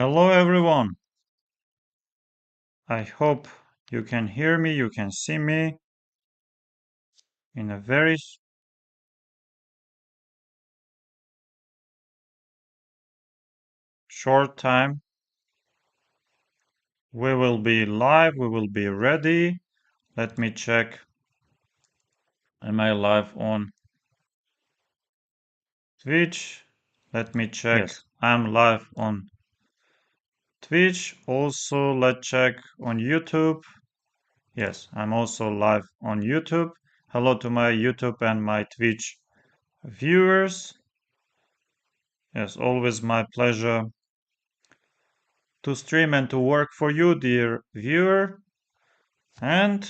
Hello everyone. I hope you can hear me, you can see me in a very short time. We will be live, we will be ready. Let me check. Am I live on Twitch? Let me check. Yes, I'm live on Twitch. Also, let's check on YouTube. Yes, I'm also live on YouTube. Hello to my YouTube and my Twitch viewers. Yes, always my pleasure to stream and to work for you, dear viewer. And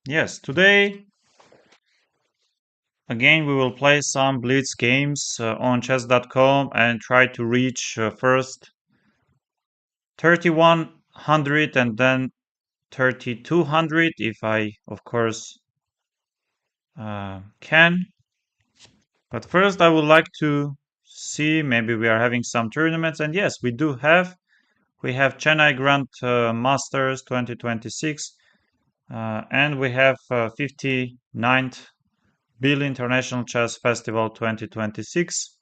yes, today again we will play some Blitz games on chess.com and try to reach first 3100 and then 3200 if I, of course, can. But first, I would like to see maybe we are having some tournaments, and yes, we do have. We have Chennai Grand Masters 2026. And we have 59th Bill International Chess Festival 2026.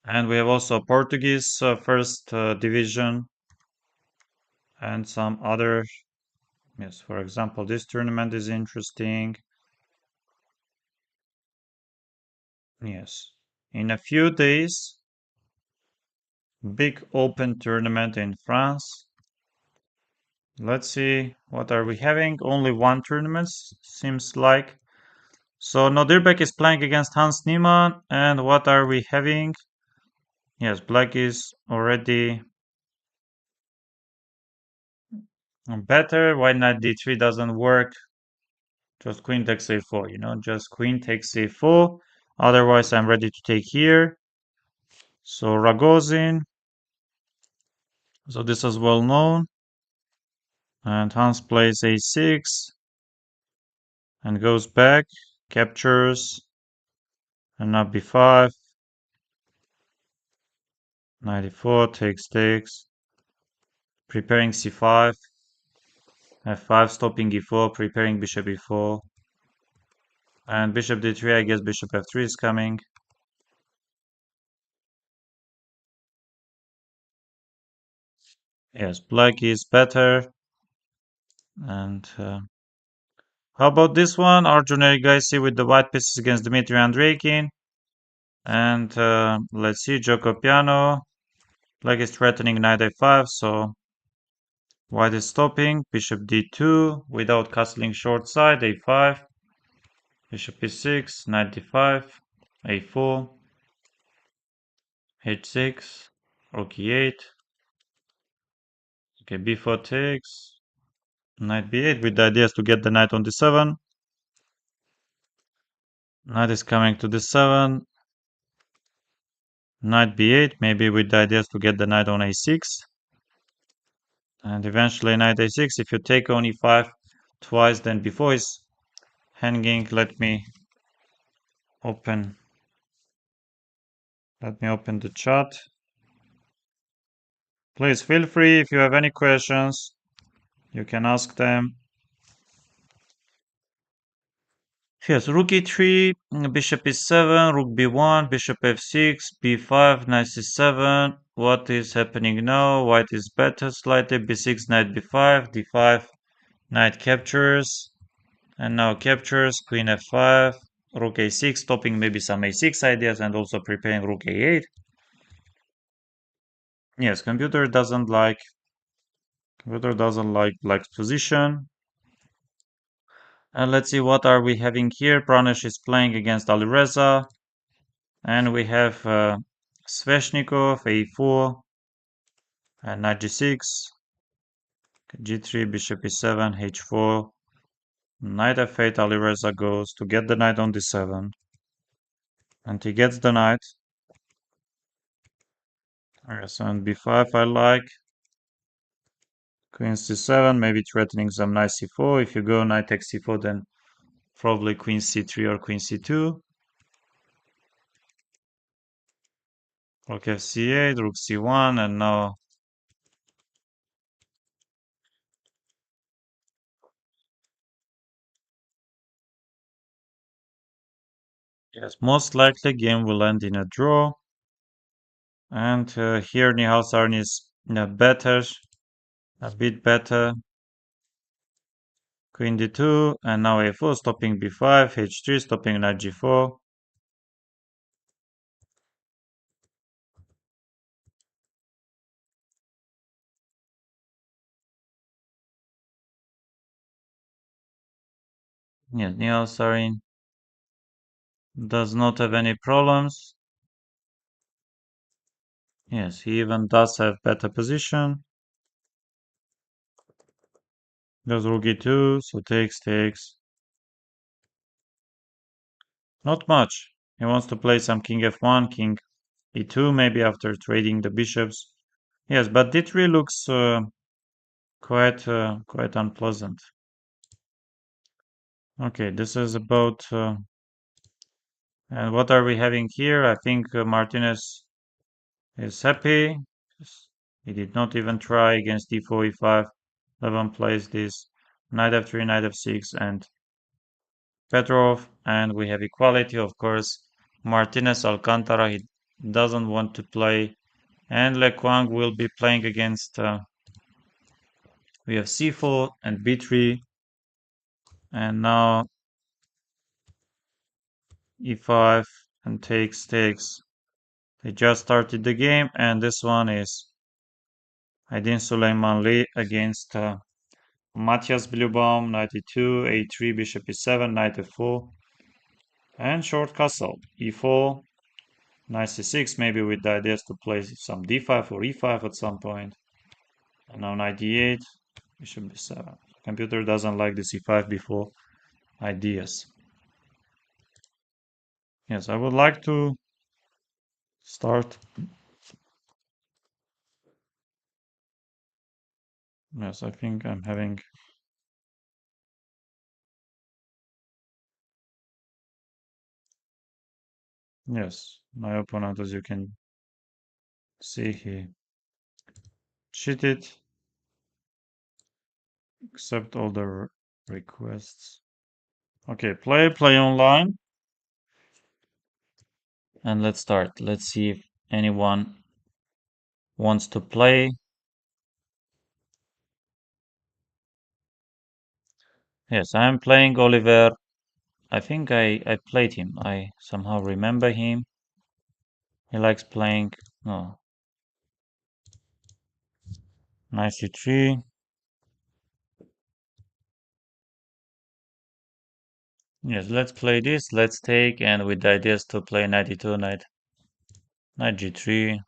And we have also Portuguese first division and some other. Yes, for example, this tournament is interesting. Yes, in a few days, big open tournament in France. Let's see, what are we having? Only one tournament, seems like. So Nodirbek is playing against Hans Niemann, and what are we having? Yes, black is already better. White knight d3 doesn't work. Just queen takes a4, just queen takes a4. Otherwise, I'm ready to take here. So Ragozin. So this is well known. And Hans plays a6 and goes back, captures, and now b5. 94 takes, preparing c5, f5, stopping e4, preparing bishop e4, and bishop d3. I guess bishop f3 is coming. Yes, black is better. And how about this one? Arjun Erigaisi with the white pieces against Dmitry Andreikin. And let's see, Jocopiano. Black is threatening knight a5, so white is stopping. Bishop d2 without castling short side, a5. Bishop e6, knight d5, a4, h6, rook e8. Okay, b4 takes, knight b8 with the ideas to get the knight on d7. Knight is coming to d7. Knight b8, maybe with the ideas to get the knight on a6. And eventually knight a6. If you take on e5 twice, then before is hanging. Let me open the chat. Please feel free if you have any questions. You can ask them. Yes, rook e3, bishop e7, rook b1, bishop f6, b5, knight c7. What is happening now? White is better slightly. b6, knight b5, d5, knight captures. And now captures, queen f5, rook a6, stopping maybe some a6 ideas and also preparing rook a8. Yes, computer doesn't like black's position. And let's see what are we having here. Pranesh is playing against Alireza. And we have Sveshnikov, a4, and knight g6, g3, bishop e7, h4, knight f8, Alireza goes to get the knight on d7. And he gets the knight. Yes, and b5 I like. Queen c7, maybe threatening some knight c4. If you go knight takes c4, then probably queen c3 or queen c2. Rook f8, rook c1, and now yes, most likely game will end in a draw. And here Nihausarn is better, a bit better. Queen d2, and now a4, stopping b5, h3, stopping knight g4. Yes, Nihausarn does not have any problems. Yes, he even does have better position. Goes rook e2, so takes. Not much. He wants to play some king f1, king e2, maybe after trading the bishops. Yes, but d3 looks quite unpleasant. Okay, this is about. And what are we having here? I think Martinez is happy. He did not even try against d4, e5. Levin plays this knight f3, knight f6, and Petrov, and we have equality, of course. Martinez Alcantara, he doesn't want to play, and Le Quang will be playing against. We have c4 and b3, and now e5 and takes. They just started the game, and this one is Aydin Suleimanli against Matthias Blübaum, knight e2, a3, bishop e7, knight f4, and short castle, e4, knight c6, maybe with the ideas to play some d5 or e5 at some point. And now knight d8, bishop b7. Computer doesn't like the c5 before ideas. Yes, I would like to start. Yes, I think I'm having. Yes, my opponent, as you can see, he cheated, accept all the requests. Okay, play online, and let's start. Let's see if anyone wants to play. Yes, I'm playing Oliver. I think I played him. I somehow remember him. He likes playing. No, knight c3. Yes, let's play this. Let's take, and with the ideas to play knight e2, knight g3.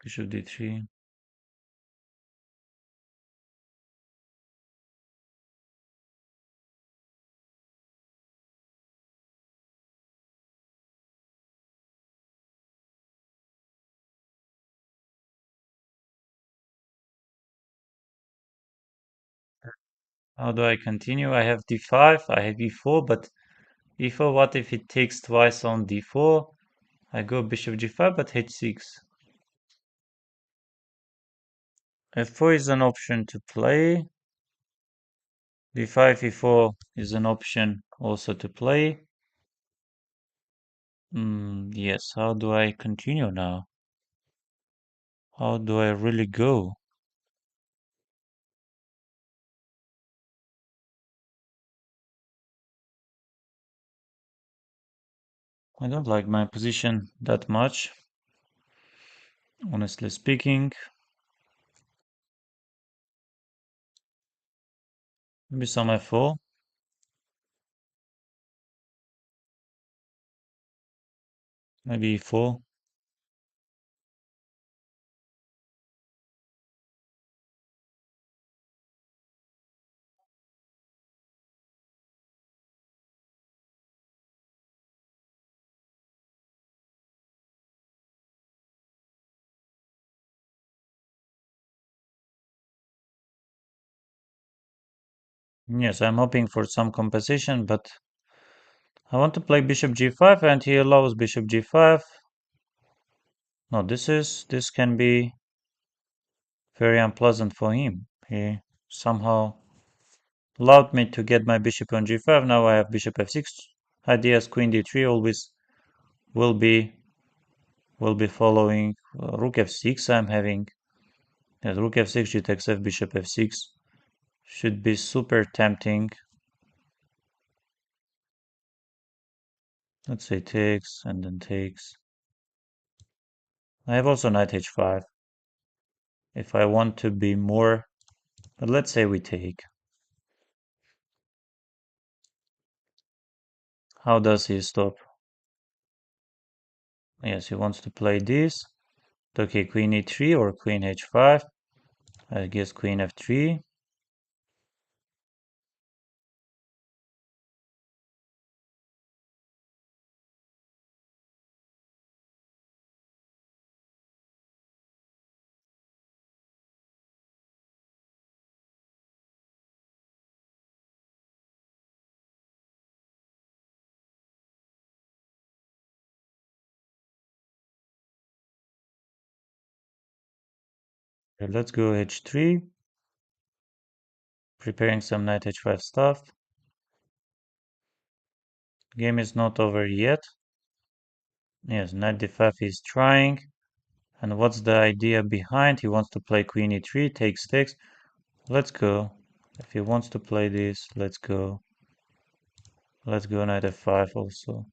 Bishop d3. How do I continue? I have d5, I have e4, but e4, what if it takes twice on d4? I go bishop g5, but h6. f4 is an option to play. d5, e4 is an option also to play. Yes, how do I continue now? How do I really go? I don't like my position that much, honestly speaking. Maybe some f4, maybe e4. Yes, I'm hoping for some compensation, but I want to play bishop g5 and he allows bishop g5. No, this can be very unpleasant for him. He somehow allowed me to get my bishop on g5. Now I have bishop f6. Idea is queen d3 always will be following rook f6. I'm having yes, rook f6, g takes f, bishop f6 should be super tempting. Let's say takes and then takes. I have also knight h5 if I want to be more, but let's say we take. How does he stop? Yes, he wants to play this. Okay, queen e3 or queen h5. I guess queen f3. Okay, let's go h3. Preparing some knight h5 stuff. Game is not over yet. Yes, knight d5 is trying. And what's the idea behind? He wants to play queen e3, takes. Let's go. If he wants to play this, let's go. Let's go knight f5 also.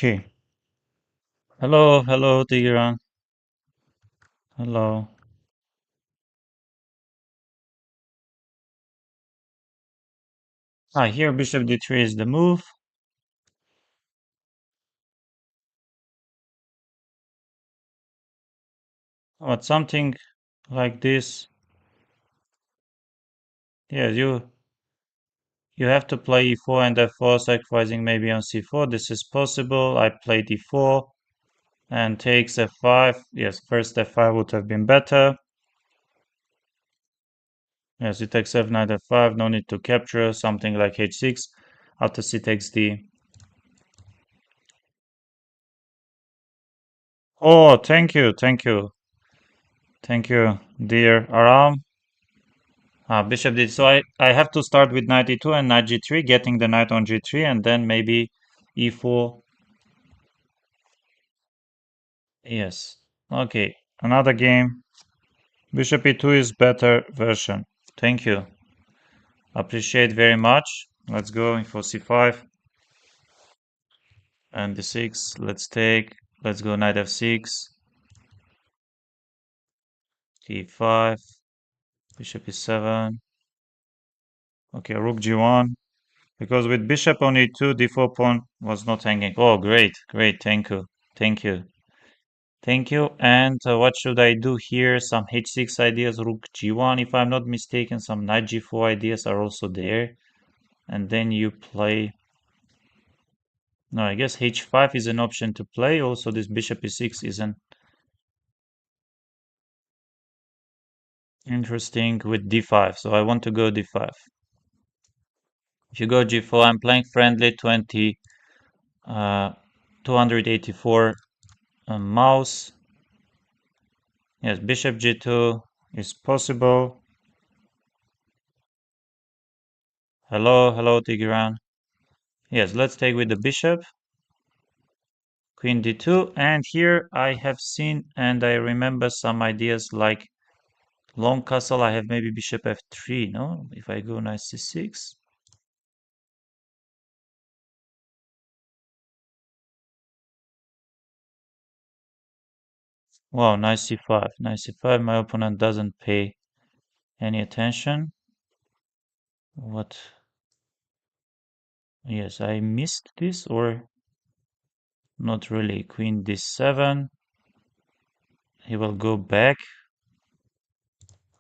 Okay. Hello, hello, Tigran. Hello. Here bishop d3 is the move. But something like this. Yes, you have to play e4 and f4, sacrificing maybe on c4. This is possible. I played e4 and takes f5. Yes, first f5 would have been better. Yes, it takes f knight f5. No need to capture something like h6 after c takes d. Oh, thank you, dear Aram. Bishop d. So I have to start with knight e2 and knight g3, getting the knight on g3, and then maybe e4. Yes. Okay. Another game. Bishop e2 is better version. Thank you. Appreciate very much. Let's go for c5 and d6. Let's take. Let's go knight f6, d5, bishop e7. Okay, rook g1. Because with bishop on e2, d4 pawn was not hanging. Oh, great, great. Thank you. Thank you. Thank you. And what should I do here? Some h6 ideas, rook g1, if I'm not mistaken. Some knight g4 ideas are also there. And then you play. No, I guess h5 is an option to play. Also, this bishop e6 is an interesting with d5. So I want to go d5. If you go g4, I'm playing friendly 284 mouse. Yes, bishop g2 is possible. Hello, hello, Tigran. Yes, let's take with the bishop. Queen d2. And here I have seen and I remember some ideas like long castle. I have maybe bishop f3, no? If I go knight c6. Wow, knight c5. Knight c5. My opponent doesn't pay any attention. What? Yes, I missed this or not really. Queen d7. He will go back.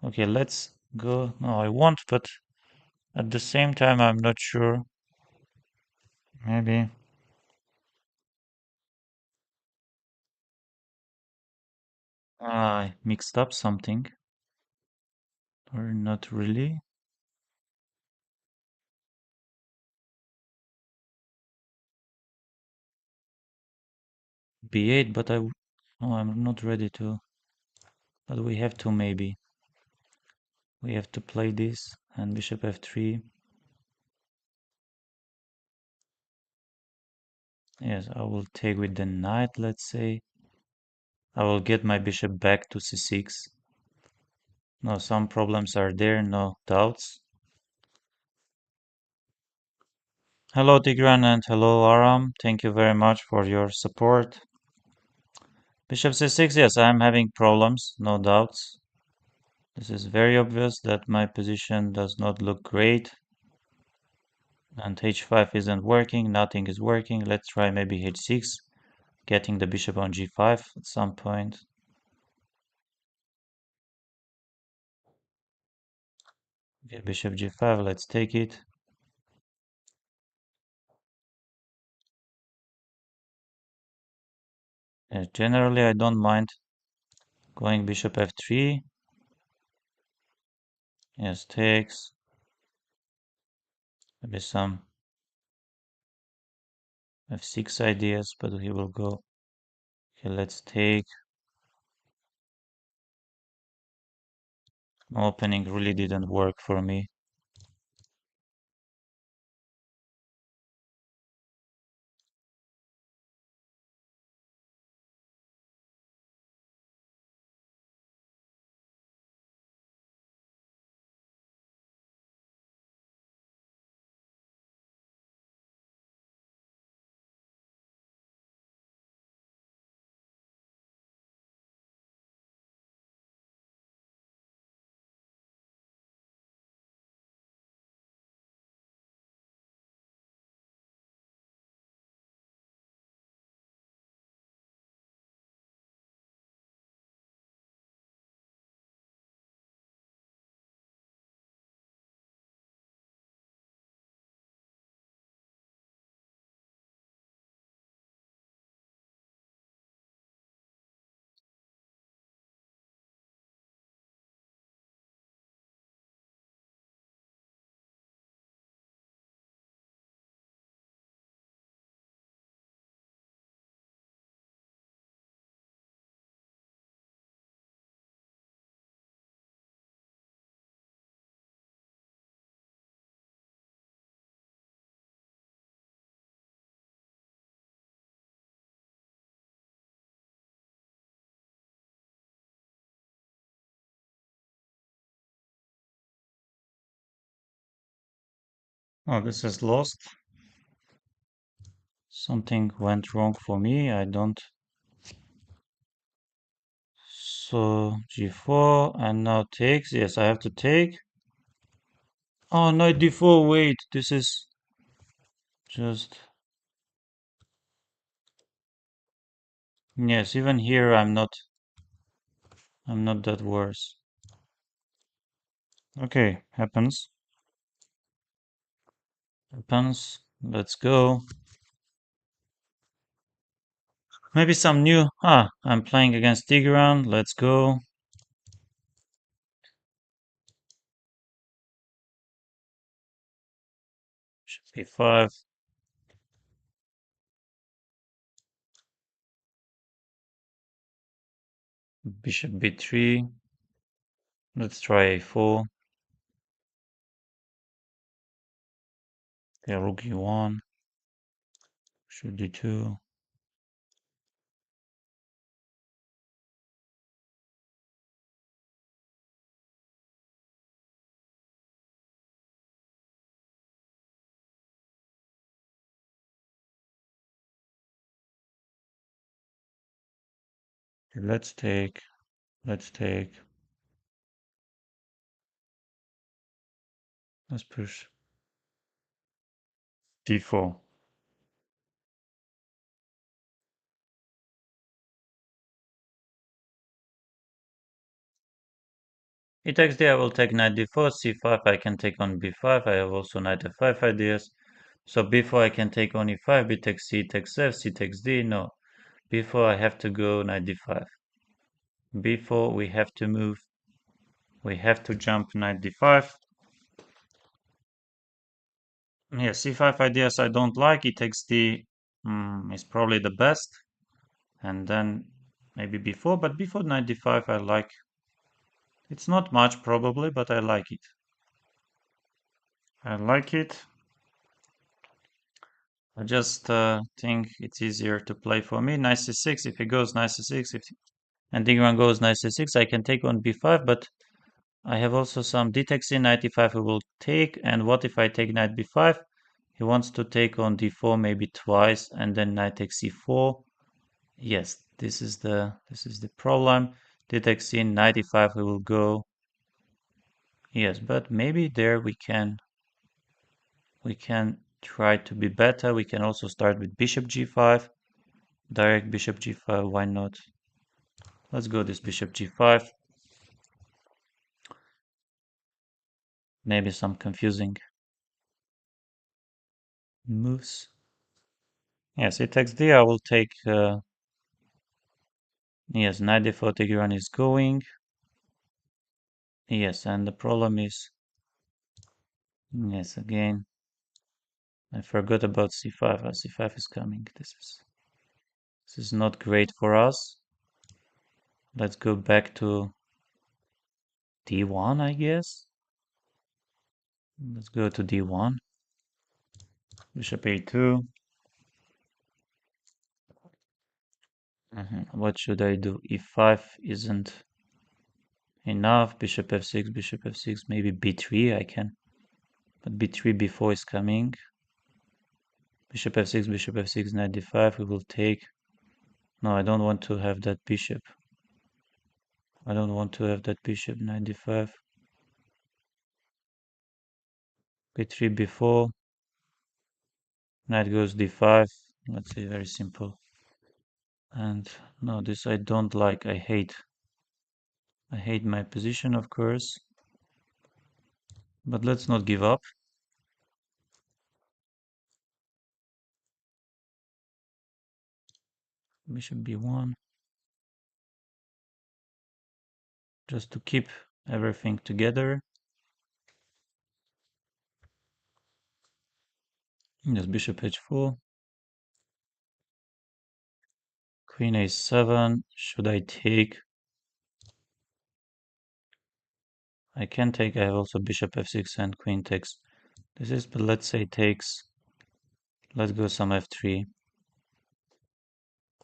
Okay, let's go. No, I won't, but at the same time, I'm not sure. Maybe. I mixed up something. Or not really. B8, but no, I'm not ready to. But we have to maybe. We have to play this and bishop f3. Yes, I will take with the knight, let's say. I will get my bishop back to c6. No, some problems are there, no doubts. Hello Tigran and hello Aram. Thank you very much for your support. Bishop c6, yes, I'm having problems, no doubts. This is very obvious that my position does not look great. And h5 isn't working, nothing is working. Let's try maybe h6, getting the bishop on g5 at some point. Okay, bishop g5, let's take it. Generally, I don't mind going bishop f3. Yes, takes. Maybe some f6 ideas, but he will go. Okay, let's take. Opening really didn't work for me. Oh, this is lost. Something went wrong for me. I don't. So g4 and now takes. Yes, I have to take. Oh, knight d4. Wait, this is just. Yes, even here I'm not. I'm not that worse. Okay, happens. Happens. Let's go. Maybe some new. Ah, I'm playing against Tigran. Let's go. Should be 5. Bishop b3. Let's try a4. Okay, rook e1. Should d2. Okay, let's take. Let's take. Let's push d4. He takes d, I will take knight d4, c5, I can take on b5, I have also knight f5 ideas. So before I can take on e5, b takes c takes f, c takes d, no. Before I have to go knight d5. Before we have to move, we have to jump knight d5. Yeah, c5 ideas I don't like, e takes d is probably the best. And then maybe b4, but before knight d5 I like. It's not much probably, but I like it. I like it. I just think it's easier to play for me. Knight c6, if he goes knight c6, and Tigran goes knight c6, I can take on b5, but I have also some d takes in, knight e5 he will take, and what if I take knight b5? He wants to take on d4 maybe twice, and then knight takes c4. Yes, this is the problem. D takes in, knight e5 we will go. Yes, but maybe there we can try to be better. We can also start with bishop g5. Direct bishop g5, why not? Let's go this bishop g5. Maybe some confusing moves. Yes, it takes d. I will take. Yes, knight d4 Tigran is going. Yes, and the problem is. Yes, again. I forgot about c5. C5 is coming. This is not great for us. Let's go back to d1, I guess. Let's go to d1. Bishop a2. What should I do? e5 isn't enough. Bishop f6, maybe b3 I can. But b3, b4 is coming. Bishop f6, knight d5, we will take. No, I don't want to have that bishop. I don't want to have that bishop, knight d5. b3, b4. Knight goes d5. Let's say very simple. And no, this I don't like. I hate my position, of course. But let's not give up. Bishop b1. Just to keep everything together. Yes, bishop h4. Queen a7. Should I take? I can take. I have also bishop f6 and queen takes. This is, but let's say takes. Let's go some f3.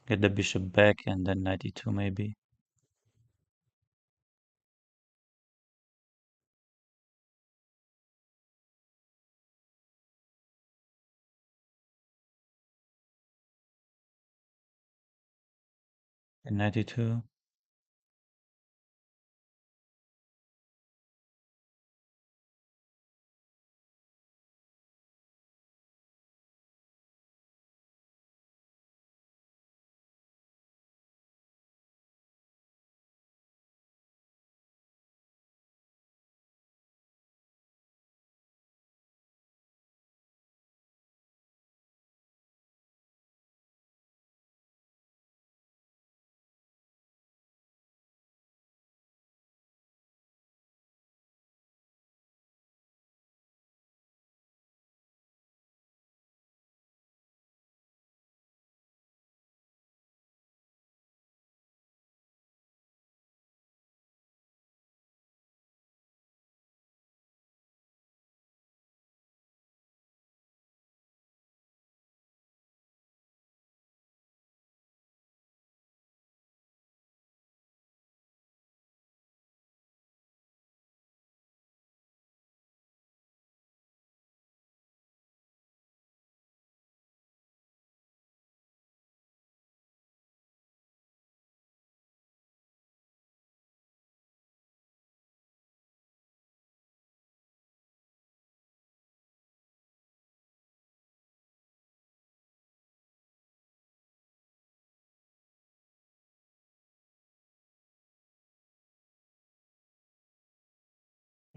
Get the bishop back and then knight e2 maybe. 92.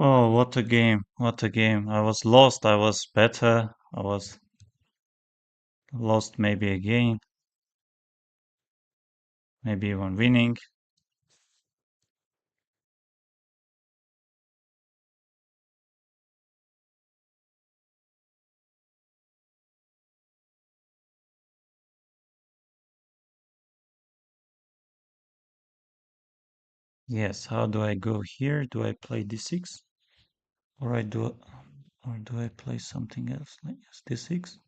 Oh, what a game. What a game. I was lost. I was better. I was lost maybe again. Maybe even winning. Yes, how do I go here? Do I play d6? Or do I play something else like yes, d6?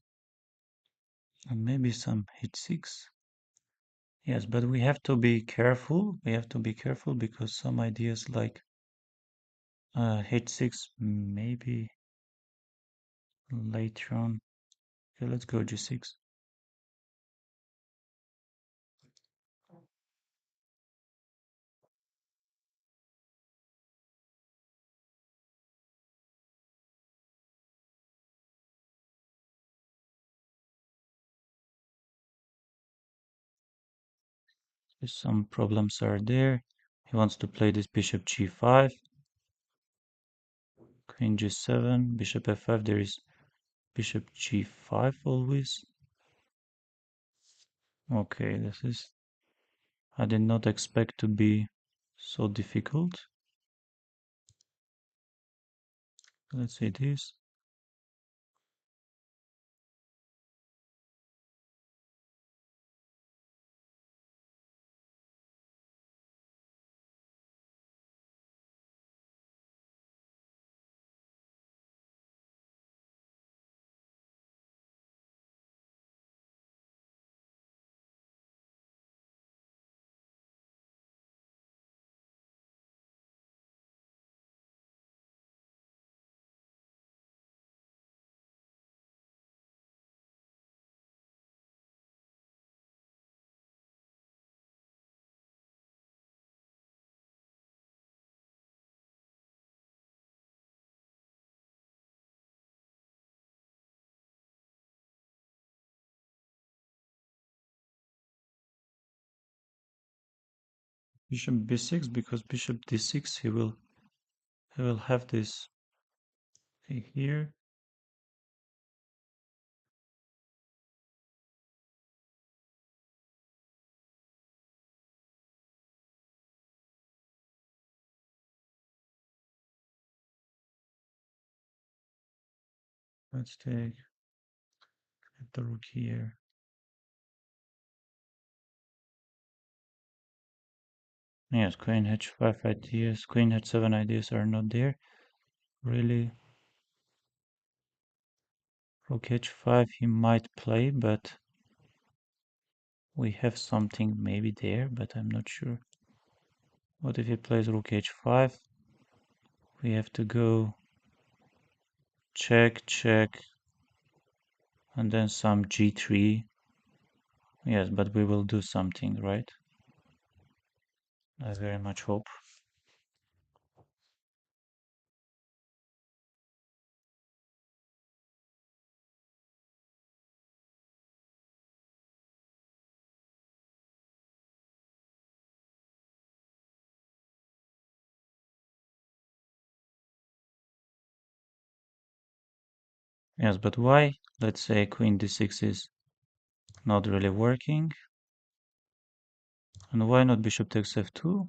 And maybe some h6. Yes, but we have to be careful. We have to be careful because some ideas like h6 maybe later on. Okay, let's go g6. Some problems are there. He wants to play this bishop g5, queen g7, bishop f5. There is bishop g5 always. Okay, this is. I did not expect to be so difficult. Let's see this. Bishop b6 because bishop d6 he will have this here. Let's take the rook here. Yes, queen h5 ideas, queen h7 ideas are not there. Really, rook h5 he might play, but we have something maybe there, but I'm not sure. What if he plays rook h5? We have to go check, check, and then some g3. Yes, but we will do something, right? I very much hope. Yes, but why, let's say, queen d6 is not really working? And why not bishop takes f2?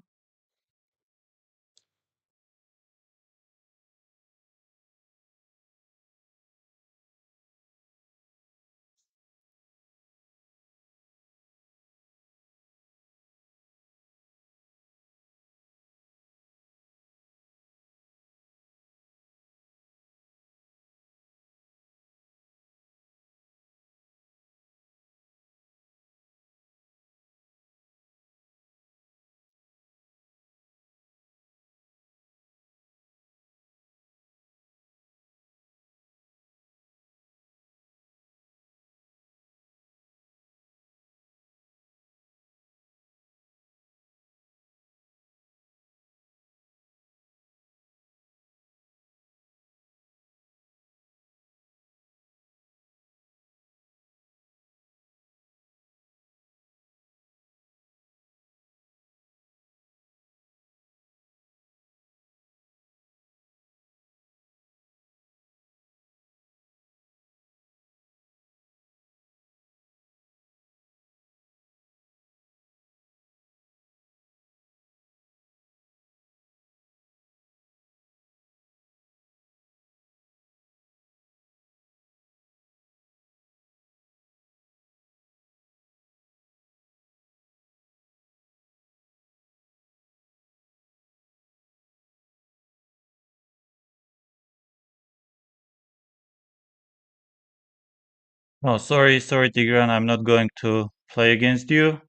Oh, sorry, Tigran, I'm not going to play against you.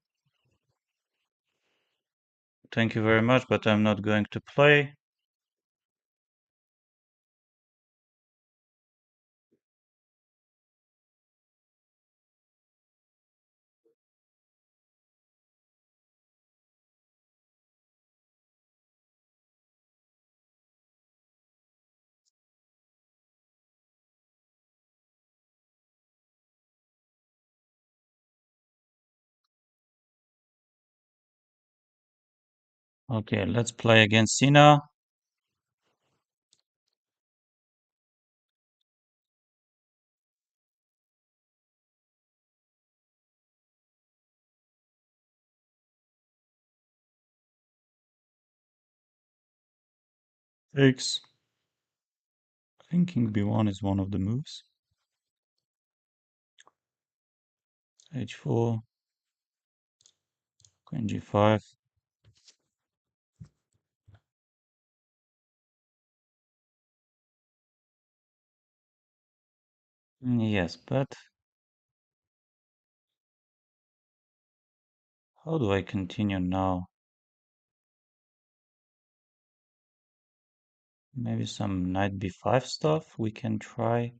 Thank you very much, but I'm not going to play. Okay, let's play against Sina. Takes. I think king b1 is one of the moves. h4, queen g5. Yes, but how do I continue now? Maybe some knight b5 stuff we can try.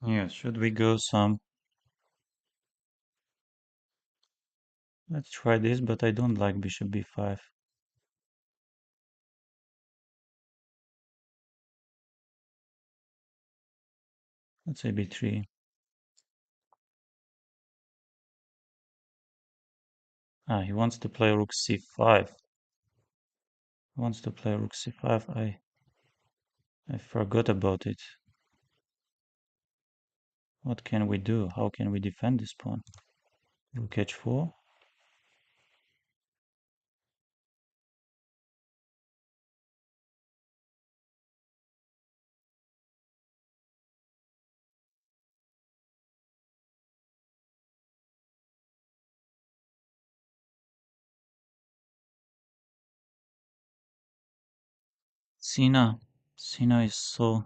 Yes, should we go some? Let's try this, but I don't like bishop b5. Let's say b3. Ah, he wants to play rook c5. He wants to play rook c5. I forgot about it. What can we do? How can we defend this pawn? Rook h4. Sina. Sina is so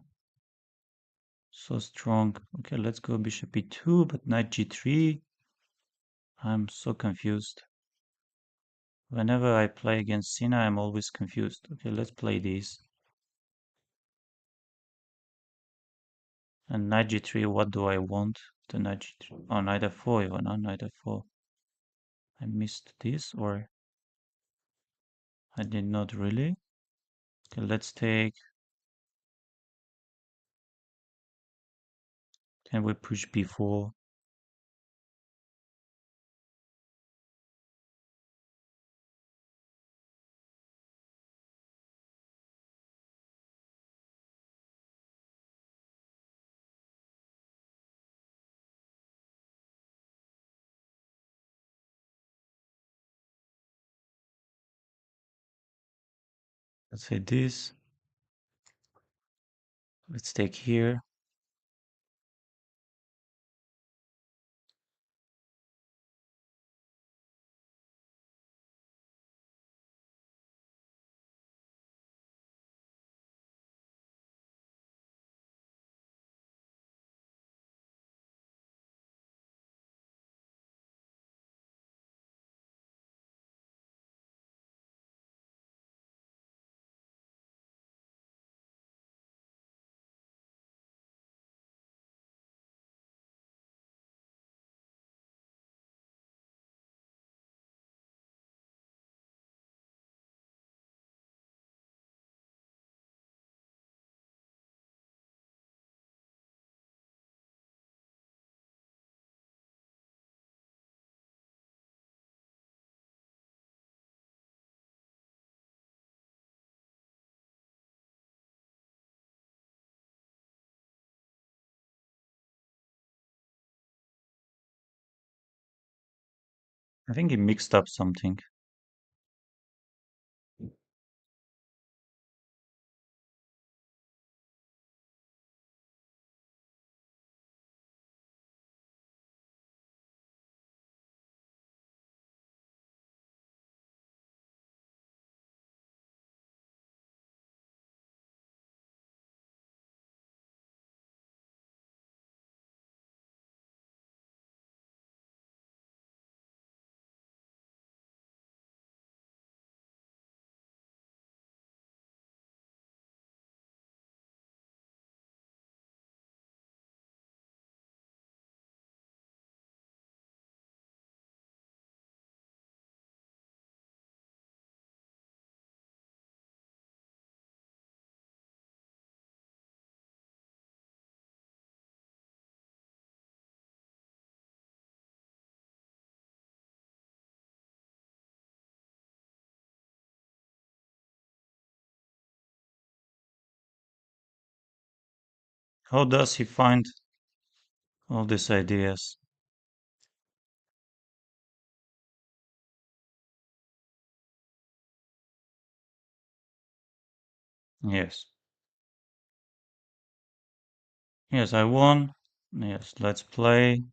strong. Okay, let's go bishop e2, but knight g3. I'm so confused. Whenever I play against Sina, I'm always confused. Okay, let's play these. And knight g3, what do I want? The knight g3. Oh, knight f4 even, no? Knight f4. I missed this, or I did not really. Okay, let's take... Can we push b4? Let's say this. Let's take here. I think he mixed up something. How does he find all these ideas? Yes. Yes, I won. Yes, let's play.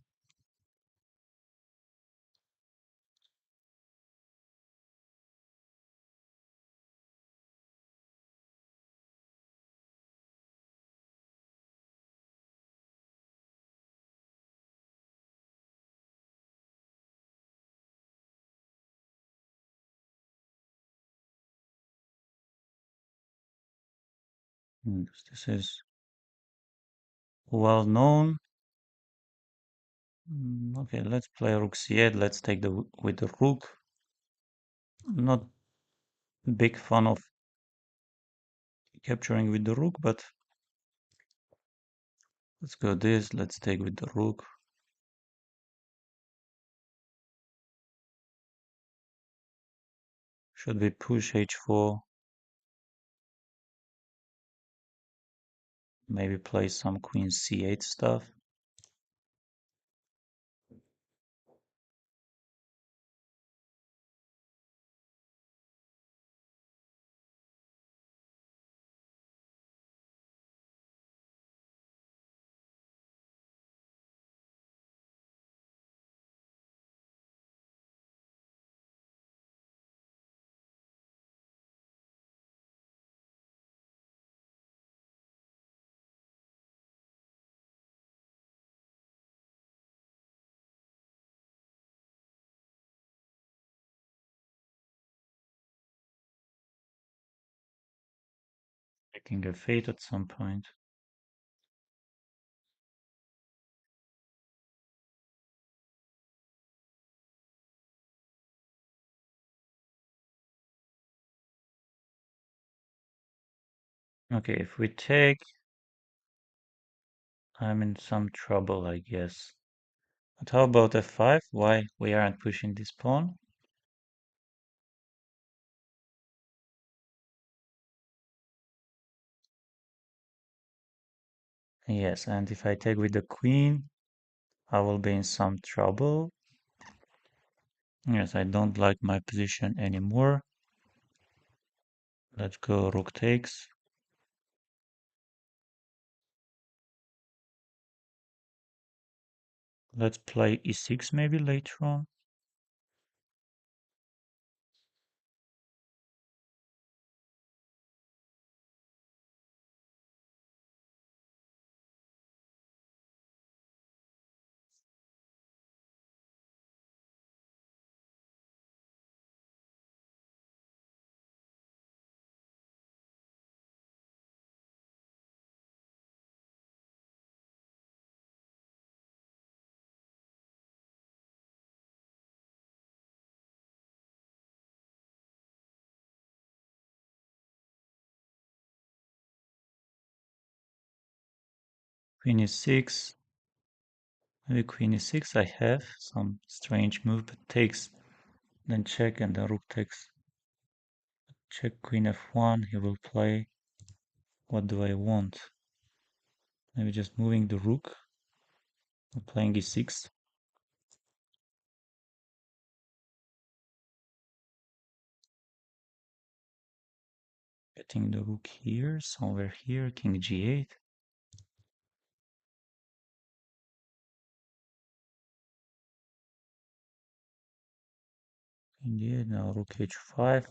This is well known. Okay, let's play rook c8. Let's take with the rook. I'm not big fan of capturing with the rook, but let's go this. Let's take with the rook. Should we push h4? Maybe play some queen c8 stuff. Taking a fate at some point. Okay, if we take, I'm in some trouble, I guess. But how about f5? Why we aren't pushing this pawn? Yes, and if I take with the queen, I will be in some trouble. Yes, I don't like my position anymore. Let's go rook takes. Let's play e6 maybe later on. Queen e6. Maybe queen e6 I have some strange move, but takes, then check and then rook takes. Check queen f1, he will play. What do I want? Maybe just moving the rook. Playing e6. Getting the rook here, somewhere here, king g8. King g8, now rook h5.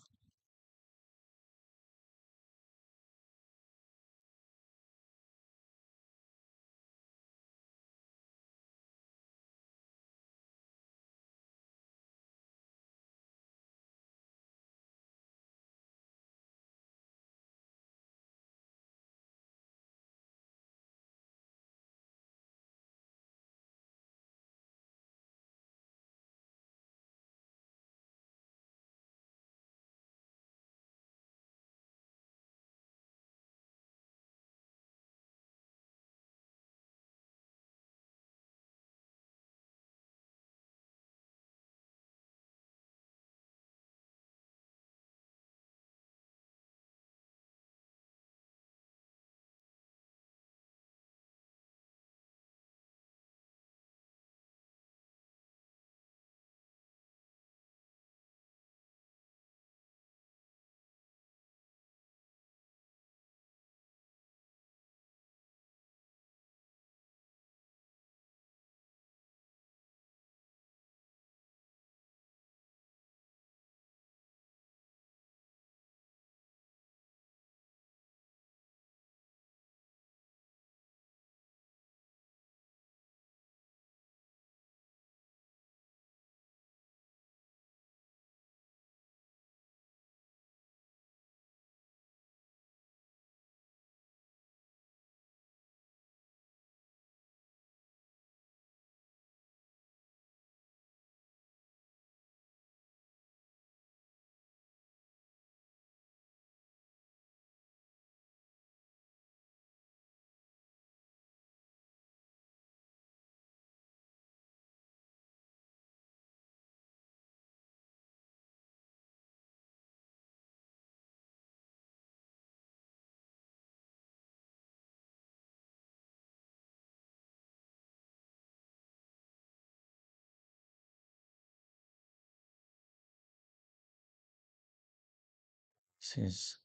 This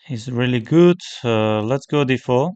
is really good. Let's go d4.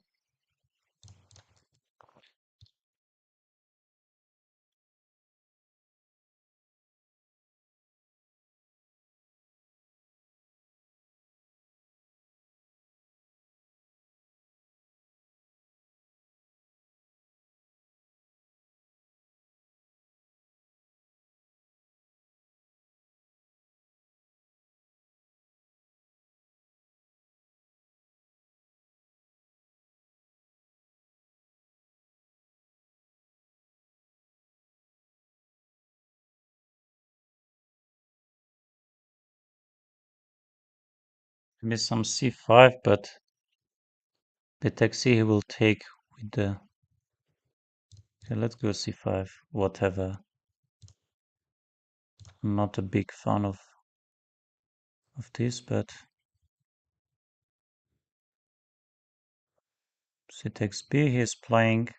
Maybe some c5, but the taxi he will take with the... Okay, let's go c5, whatever. I'm not a big fan of this, but c takes b, he is playing.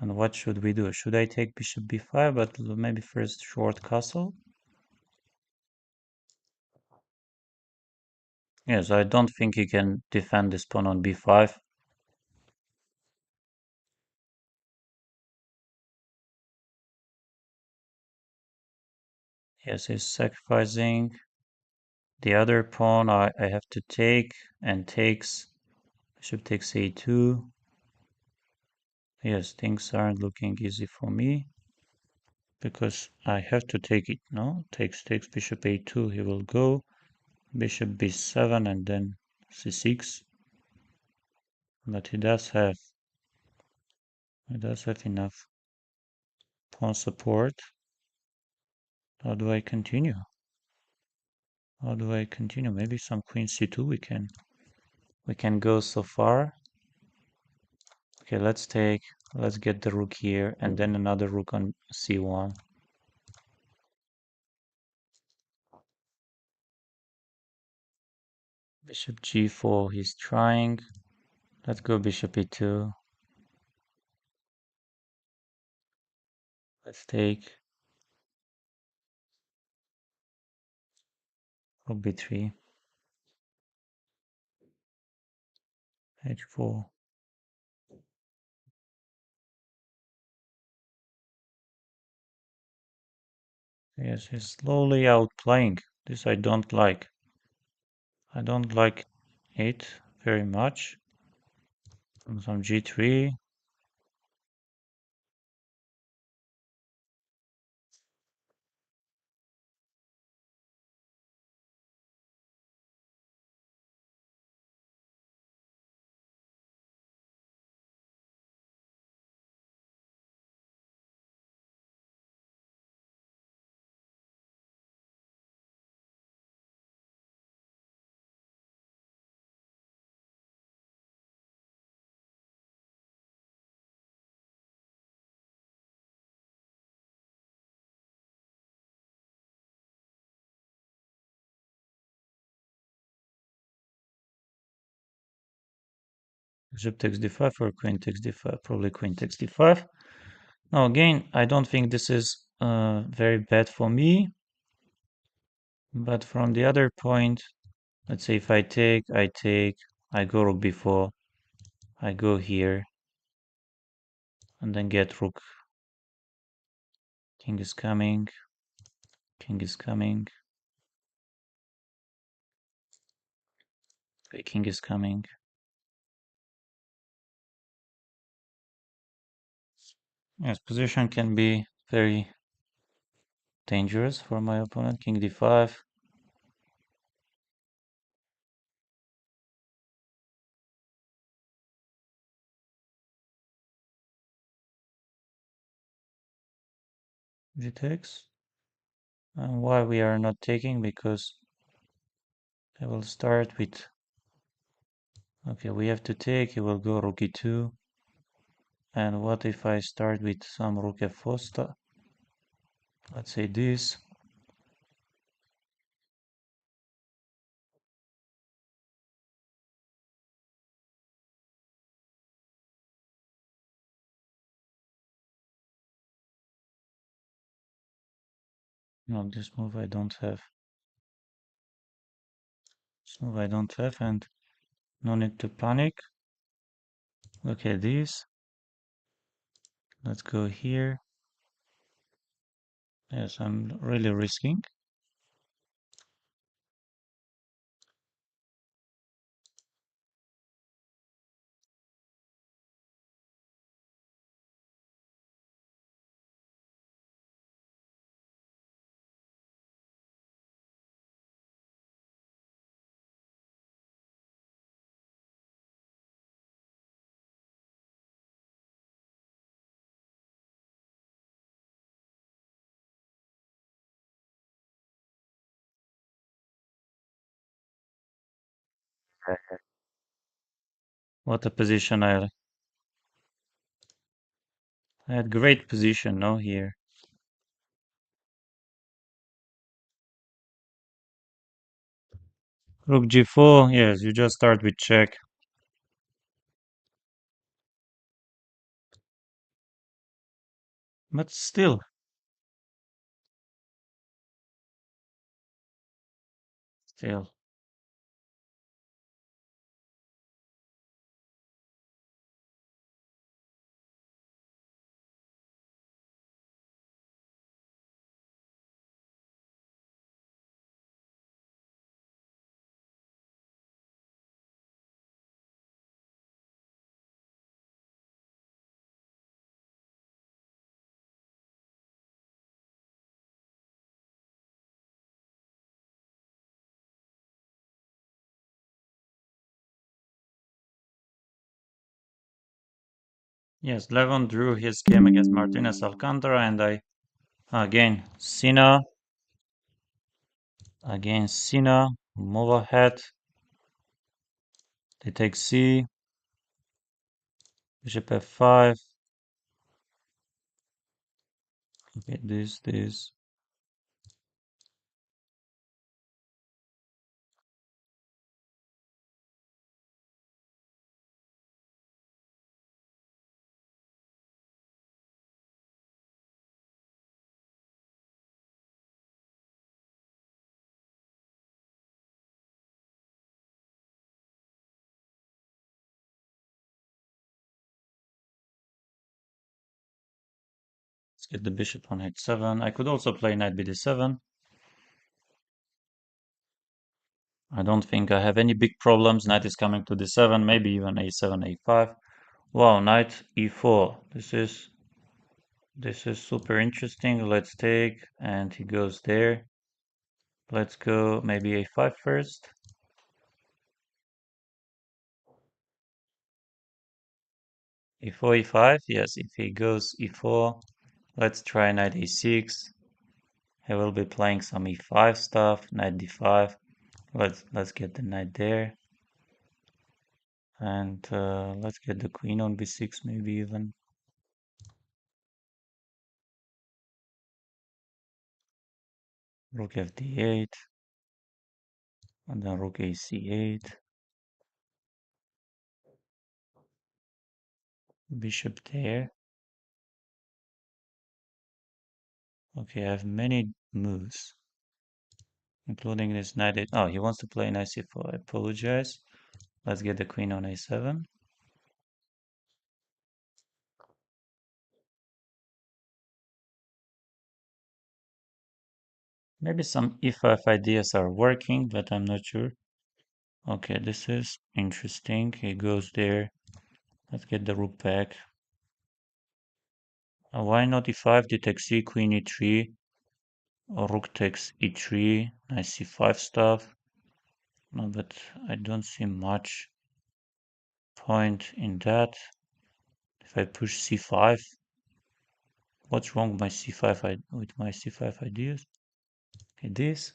And what should we do? Should I take bishop b5, but maybe first short castle? Yes, I don't think he can defend this pawn on b5. Yes, he's sacrificing the other pawn. I have to take, and takes. Bishop takes a2. Yes, things aren't looking easy for me because I have to take it. No, takes bishop a2. He will go bishop b7 and then c6. But he does have enough pawn support. How do I continue? Maybe some queen c2 we can go so far. Okay, let's get the rook here and then another rook on c1. Bishop g4, he's trying. Let's go bishop e2. Let's take rook b3. h4. Yes, he's slowly outplaying. This I don't like. I don't like it very much. Some g3. Bishop takes d5 or queen takes d5. Probably queen takes d5. Now again, I don't think this is very bad for me. But from the other point, let's say if I take, I go rook b4, I go here, and then get rook. King is coming. King is coming. Okay, king is coming. Yes, position can be very dangerous for my opponent. King d5. G takes. And why we are not taking? Because I will start with... Okay, we have to take. He will go rook e2. And what if I start with some rook f4? Let's say this. No, this move I don't have. This move I don't have, and no need to panic. Look at this. Let's go here. Yes, I'm really risking. What a position I had great position, no, here. Rook g4, yes, you just start with check. But still. Yes, Levon drew his game against Martinez Alcantara, and I again Sina, move ahead. They take C, bishop f5. Okay, this. Let's get the bishop on h7. I could also play knight bd7. I don't think I have any big problems. Knight is coming to d7, maybe even a7, a5. Wow, knight e4. This is super interesting. Let's take, and he goes there. Let's go maybe a5 first. e4, e5. Yes, if he goes e4, let's try knight e6. He will be playing some e5 stuff, knight d5. Let's get the knight there. And let's get the queen on b6 maybe even. Rook fd8. And then rook ac8. Bishop there. Okay, I have many moves, including this knight. Oh, he wants to play knight c4. I apologize. Let's get the queen on a7. Maybe some e5 ideas are working, but I'm not sure. Okay, this is interesting. He goes there. Let's get the rook back. Why not e5? D takes c, queen e3, or rook takes e3, knight c5 stuff. No, but I don't see much point in that. If I push c5, what's wrong with my c5 ideas? Okay, this.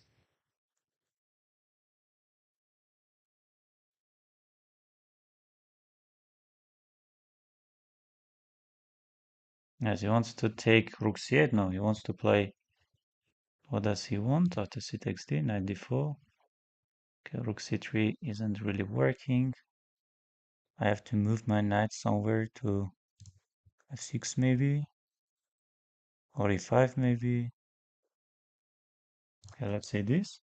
Yes, he wants to take rook c8. No, he wants to play. What does he want? After c takes d, knight d4. Okay, rook c3 isn't really working. I have to move my knight somewhere to f6 maybe, or e5 maybe. Okay, let's say this.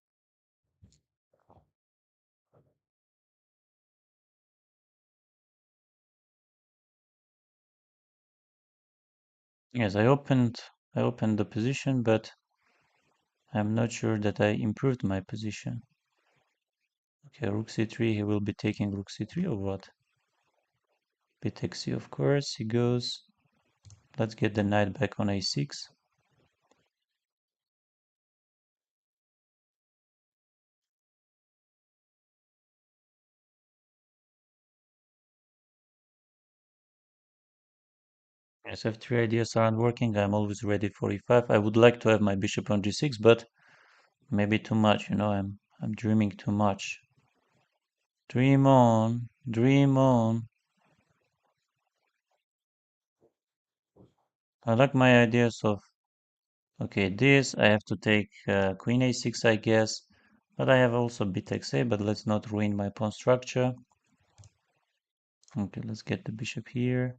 Yes, I opened the position, but I'm not sure that I improved my position. Okay, rook c3, he will be taking rook c3 or what? B takes c, of course, he goes. Let's get the knight back on a6. Yes, f3 ideas aren't working. I'm always ready for e5. I would like to have my bishop on g6, but maybe too much, I'm dreaming too much. Dream on, dream on. I like my ideas of, okay, this, I have to take queen a6, I guess. But I have also bit a, but let's not ruin my pawn structure. Okay, let's get the bishop here.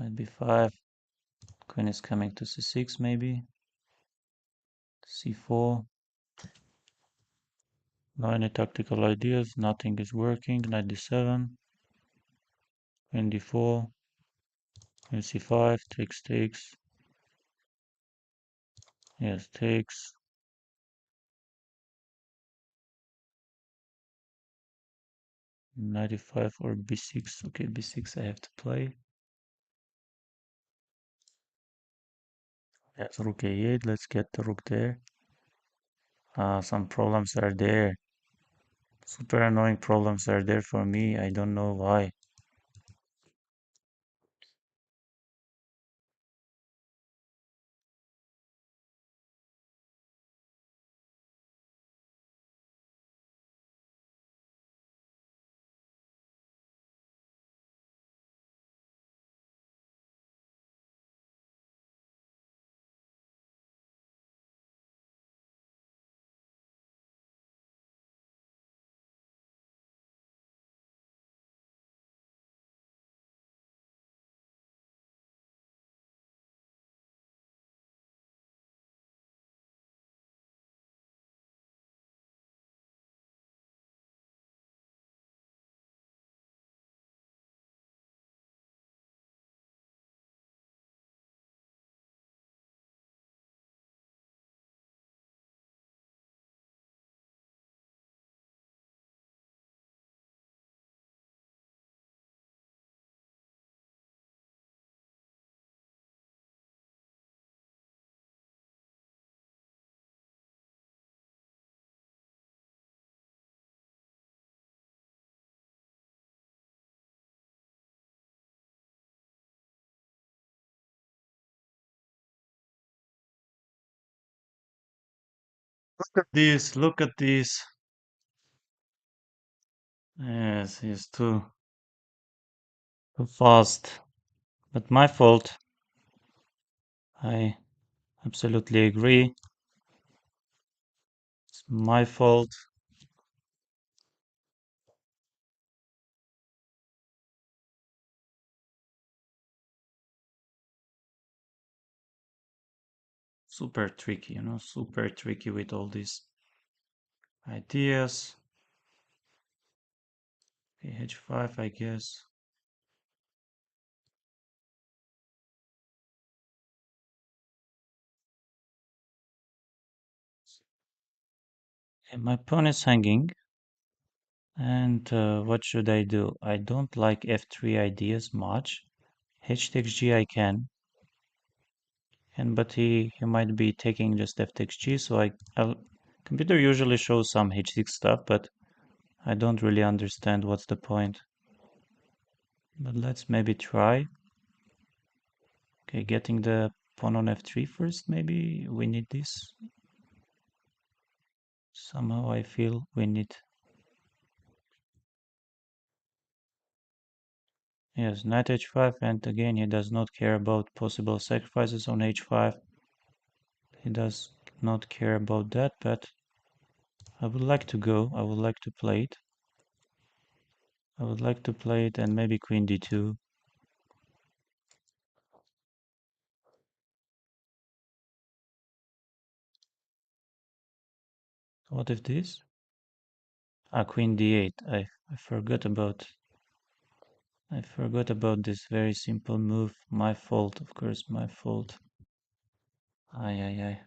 Knight b5. Queen is coming to c6 maybe. c4. No any tactical ideas, nothing is working. Knight d7. Queen d4. Queen c5. Takes. Yes, takes. Knight d5 or b6. Okay, b6 I have to play. Yes, rook a8. Let's get the rook there. Some problems are there. Super annoying problems are there for me. I don't know why. Look at this, look at this. Yes, he's too fast. But my fault. I absolutely agree. It's my fault. Super tricky, super tricky with all these ideas. Okay, h5, I guess. And my pawn is hanging. And what should I do? I don't like f3 ideas much. H takes g I can. But he might be taking just f takes g, so computer usually shows some h6 stuff, but I don't really understand what's the point. But let's maybe try. Okay, getting the pawn on f3 first, maybe we need this. Somehow I feel we need. Yes, knight h5, and again he does not care about possible sacrifices on h5. He does not care about that, but I would like to go. I would like to play it. I would like to play it and maybe queen d2. What if this? Queen d8. I forgot about this very simple move. My fault, of course, my fault. Ay, ay, ay.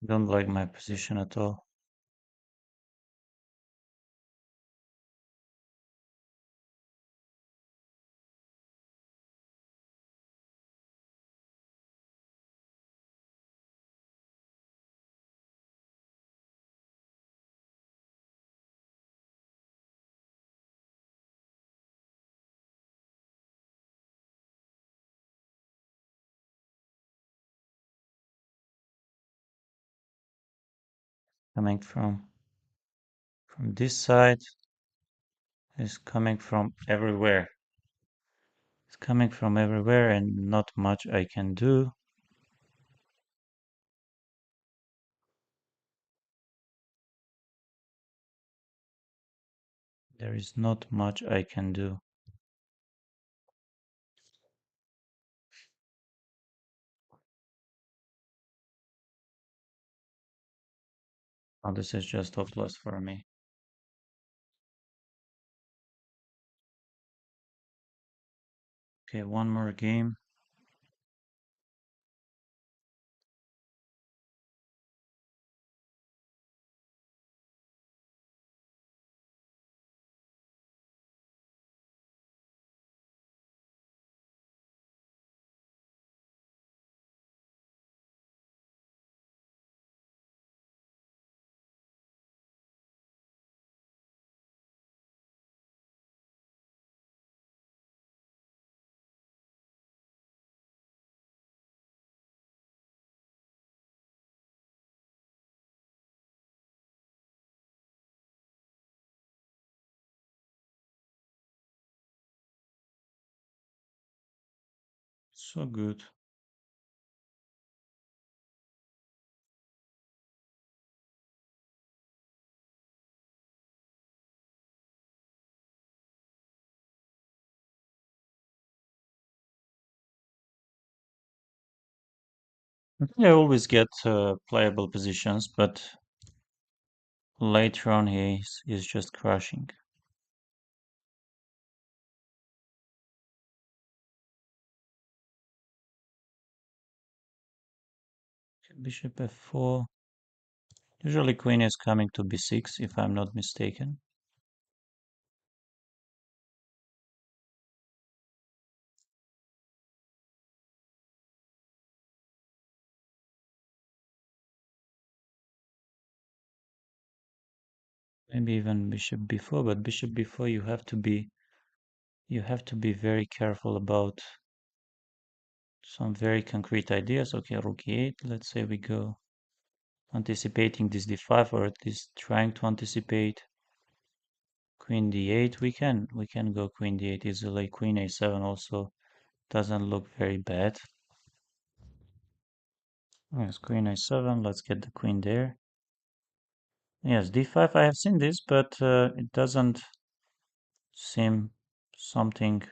Don't like my position at all. Coming from this side is coming from everywhere. It's coming from everywhere and not much I can do. There is not much I can do. Oh, this is just hopeless for me. Okay, one more game. So good. I always get playable positions, but later on he's just crushing. Bishop f4. Usually queen is coming to b6 if I'm not mistaken. Maybe even bishop b4, but bishop b4 you have to be very careful about some very concrete ideas. Okay, rook e8. Let's say we go anticipating this d5 or at least trying to anticipate queen d8. We can go queen d8 easily. Queen a7 also doesn't look very bad. Yes, queen a7. Let's get the queen there. Yes, d5. I have seen this, but it doesn't seem something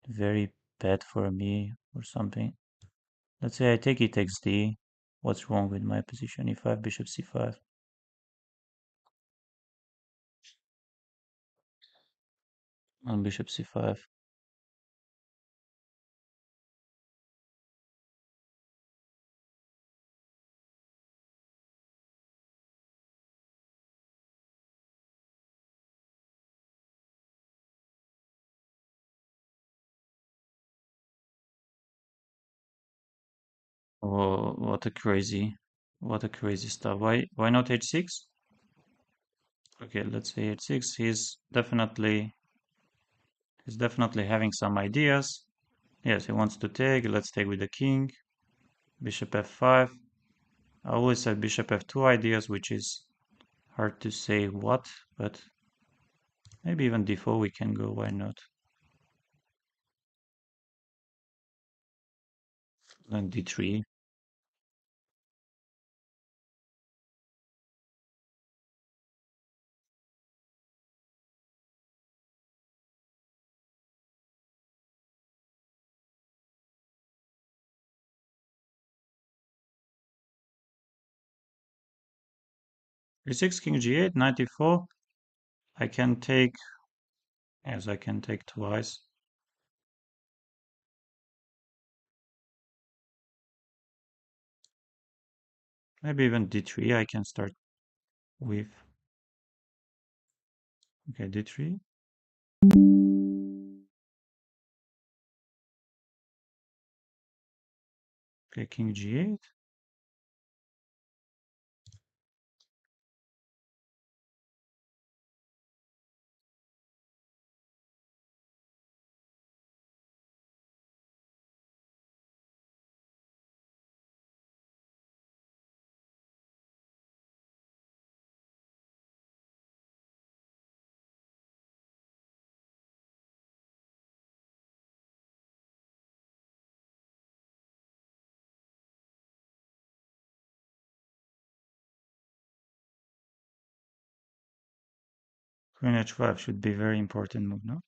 very bad for me or something. Let's say I take e takes d. What's wrong with my position? e5, bishop c5. And bishop c5. Oh, what a crazy stuff. Why not h6? Okay, let's say h6. He's definitely having some ideas. Yes, he wants to take. Let's take with the king. Bishop f5. I always said bishop f2 ideas, which is hard to say what, but maybe even d4 we can go. Why not? Then d3. e6, king g8, 94. I can take, yes, I can take twice. Maybe even d3 I can start with. Okay, d3. Okay, king g8. Queen h5 should be very important move, no?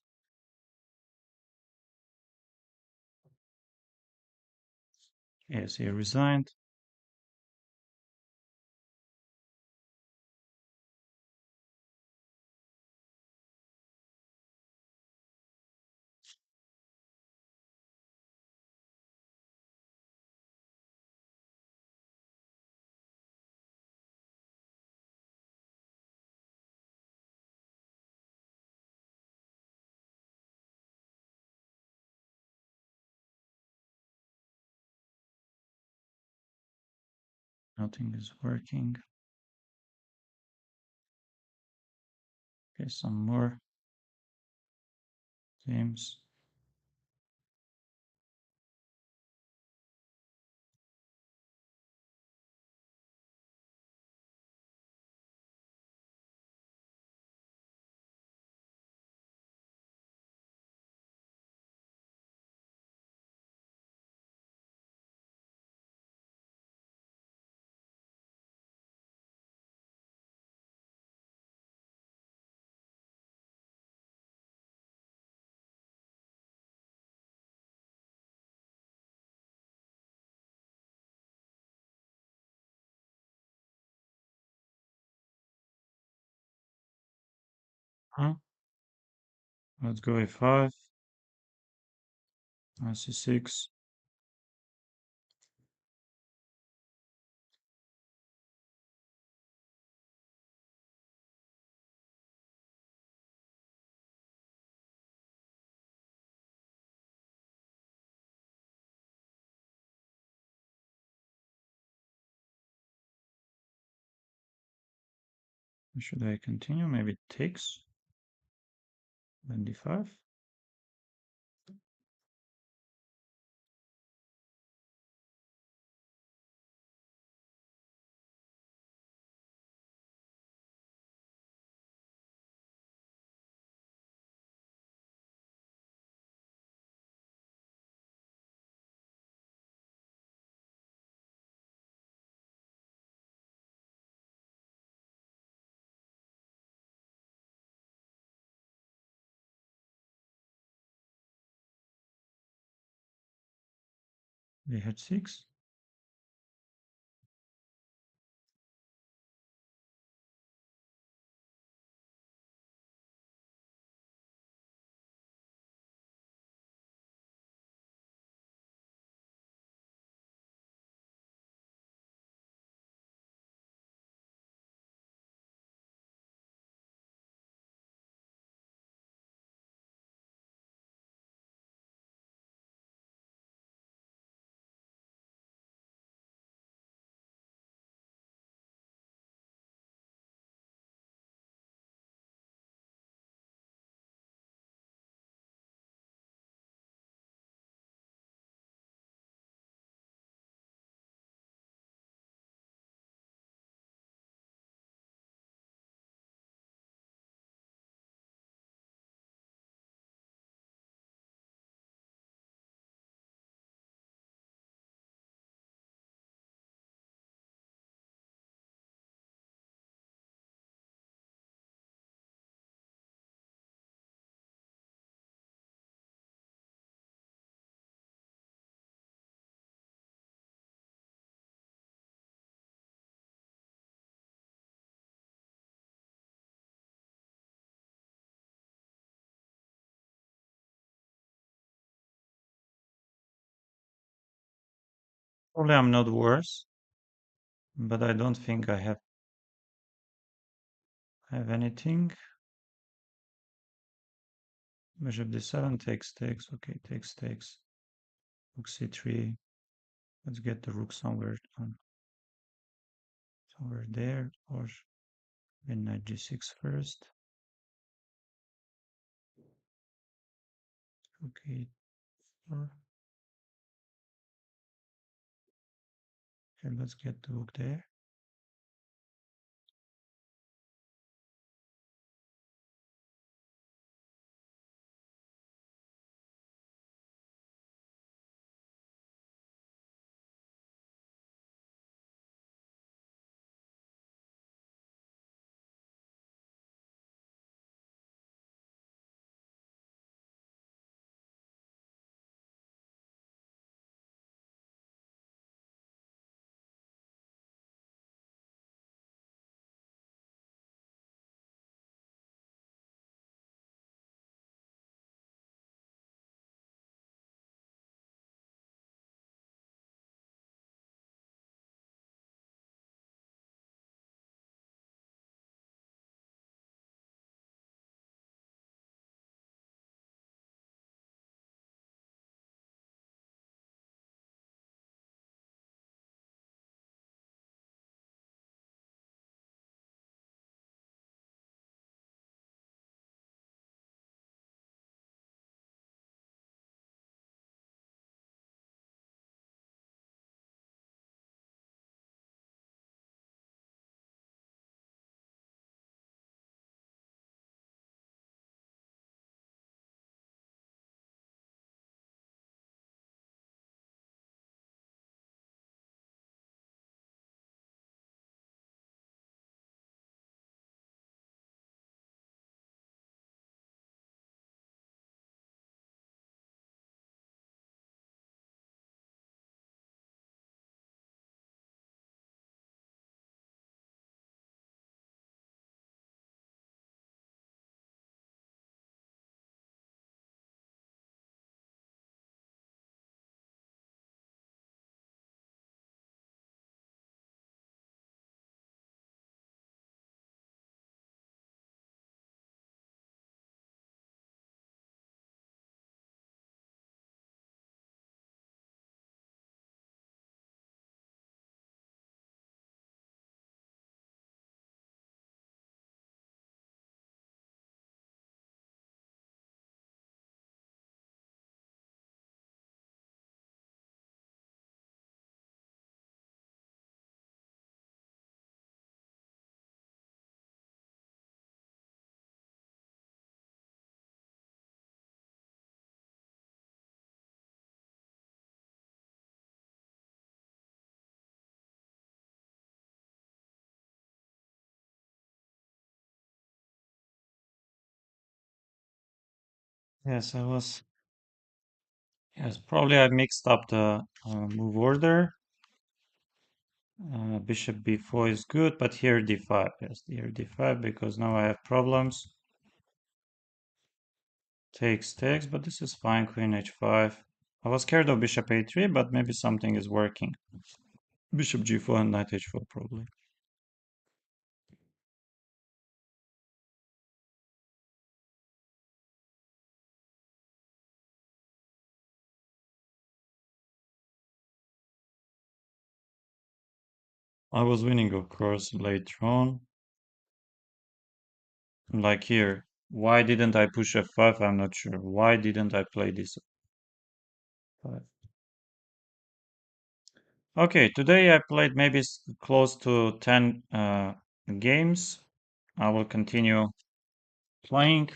Yes, he resigned. Nothing is working. Okay, some more games. Huh? Let's go a5. C6. Should I continue? Maybe it takes. Then d5. They had 6. Probably I'm not worse, but I don't think I have anything. Bishop d7 takes. Okay, takes. Rook c3. Let's get the rook somewhere there, or then knight g6 first. Rook e4. Okay, let's get the rook there. Yes, probably I mixed up the move order. Bishop b4 is good, but here d5. Yes, here d5 because now I have problems. Takes, but this is fine. Queen h5. I was scared of bishop a3, but maybe something is working. Bishop g4 and knight h4 probably. I was winning, of course, later on. Like here. Why didn't I push f5? I'm not sure. Why didn't I play this? Okay, today I played maybe close to 10 games. I will continue playing.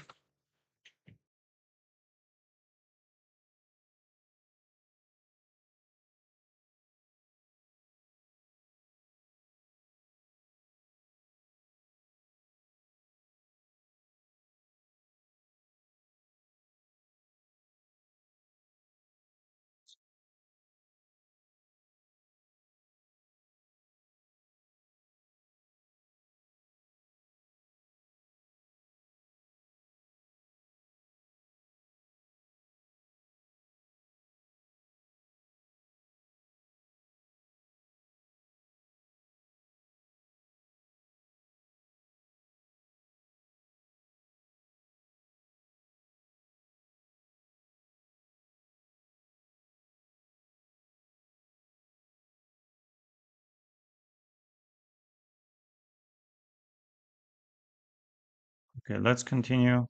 Okay, let's continue.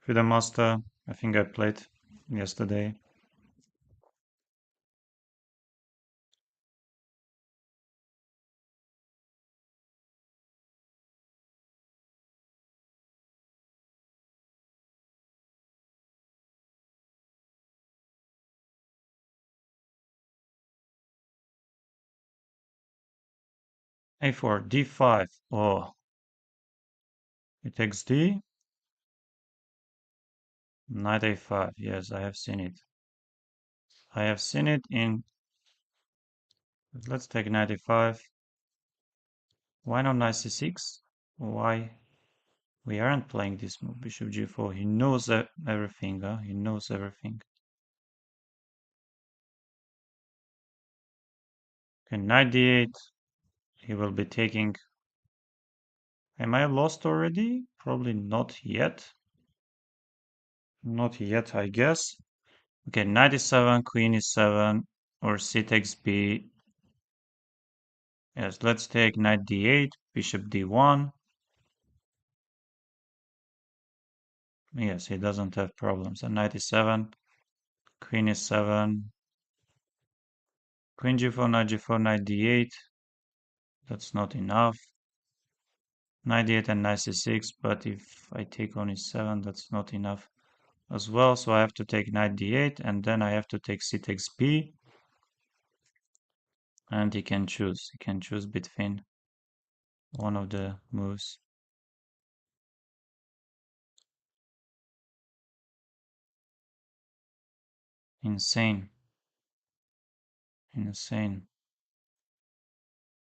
FIDE master, I think I played yesterday. A4, D5. Oh, it takes D. Knight A5. Yes, I have seen it. I have seen it in. Let's take knight A5. Why not knight C6? Why? We aren't playing this move. Bishop G4. He knows everything, huh? He knows everything. Okay, knight D8. He will be taking. Am I lost already? Probably not yet. Not yet, I guess. Okay, knight E7, queen E7, or c takes b. Yes, let's take knight D8, bishop D1. Yes, he doesn't have problems. And knight E7, queen E7, queen G4, knight G4, knight D8. That's not enough. Knight D8 and knight C6, but if I take on E7, that's not enough as well. So I have to take knight D8, and then I have to take c takes b. And he can choose. He can choose between one of the moves. Insane. Insane.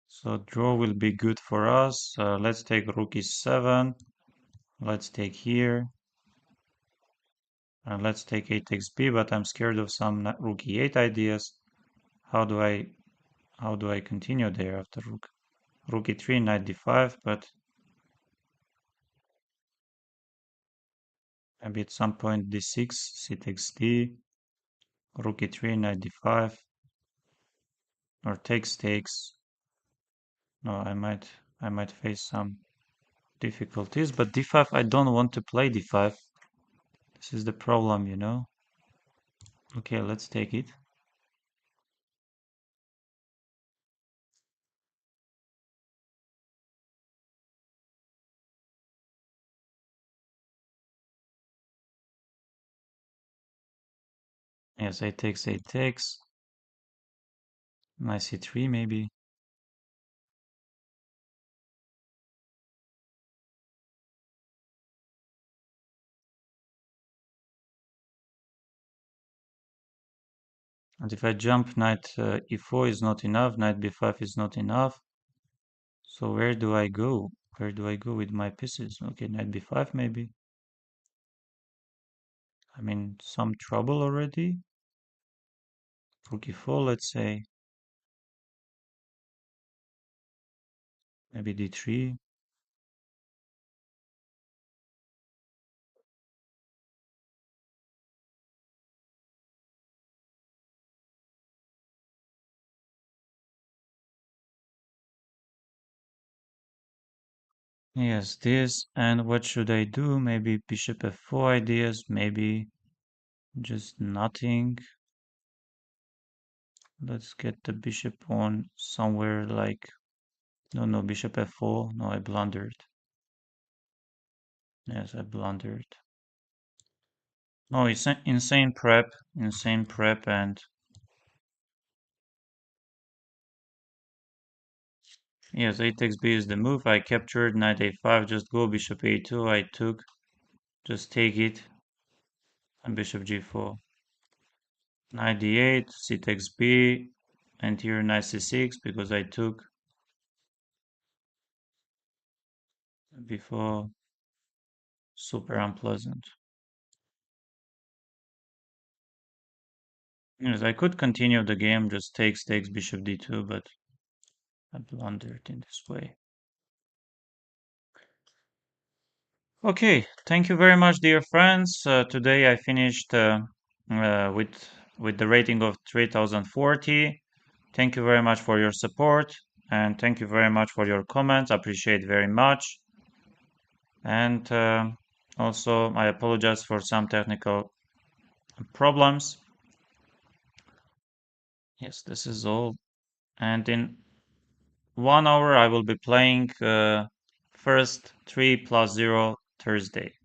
So draw will be good for us. Let's take rook e7. Let's take here. And let's take a takes b, but I'm scared of some rook e8 ideas. How do I continue there after rook? Rook e3, knight d5, but maybe at some point d6, c takes d, rook e3, knight d5, or takes. No, I might face some difficulties, but d5, I don't want to play d5. This is the problem, you know. Okay, let's take it. Yes, a takes, knight c3 maybe. And if I jump knight e4 is not enough, knight b5 is not enough. So where do I go? Where do I go with my pieces? Okay, knight b5 maybe. I'm in some trouble already. Rook e4, let's say. Maybe d3. Yes, this. And what should I do? Maybe bishop f4 ideas. Maybe just nothing. Let's get the bishop on somewhere like. No, bishop f4. No, I blundered. Yes, I blundered. No, it's insane prep, and yes, a takes b is the move. I captured knight a5, just go bishop a2. I took, just take it, and bishop g4. Knight d8, c takes b, and here knight c6 because I took before. Super unpleasant. Yes, I could continue the game, just takes bishop d2, but I blundered in this way. Okay, thank you very much, dear friends. Today I finished with the rating of 3040. Thank you very much for your support, and thank you very much for your comments. Appreciate very much. And also, I apologize for some technical problems. Yes, this is all. And in 1 hour, I will be playing first 3+0 Thursday.